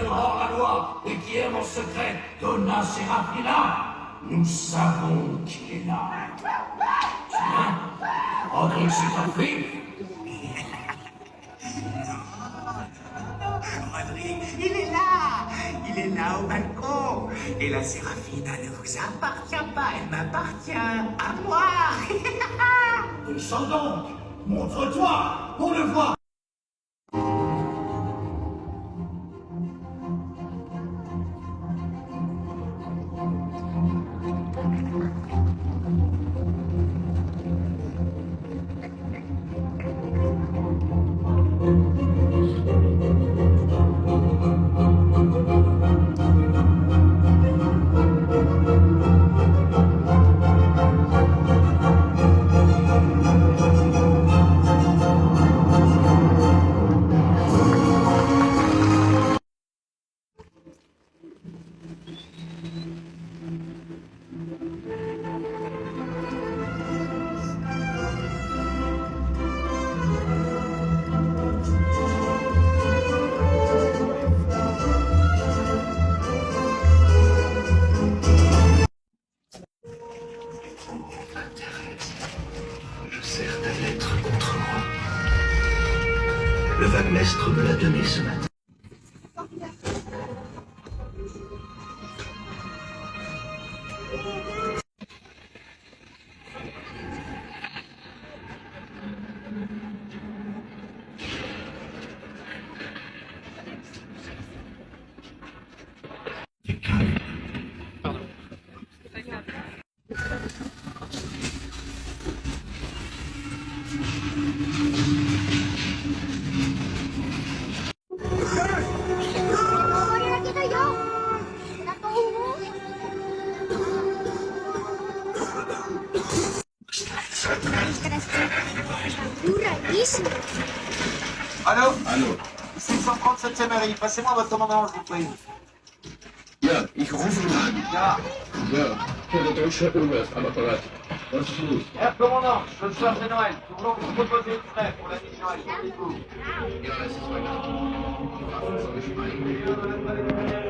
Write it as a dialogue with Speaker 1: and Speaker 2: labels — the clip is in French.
Speaker 1: hors la loi et qui aime en secret Donna Serafina, nous savons qu'il est là. Tiens, Rodrigue s'est enfui.
Speaker 2: Rodrigue, il est là au balcon. Et la Séraphina ne vous appartient pas, elle m'appartient à moi.
Speaker 1: Descends donc, montre-toi, on le voit.
Speaker 3: Je serre ta lettre contre moi. Le vaguemestre me l'a donné ce matin.
Speaker 2: Allô?
Speaker 4: Hallo.
Speaker 2: 637e RI, passez-moi votre commandant, je vous prie.
Speaker 4: Ja, ich rufe an.
Speaker 2: Ja.
Speaker 4: Ja, der deutsche Oberst am Apparat. Was ist los?
Speaker 2: Herr Commandant, je suis Arthur Noël. Nous voulons vous proposer une trêve pour la mission à Dites-vous.
Speaker 4: Ja, es ist meine. Die Waffen soll ich meinen.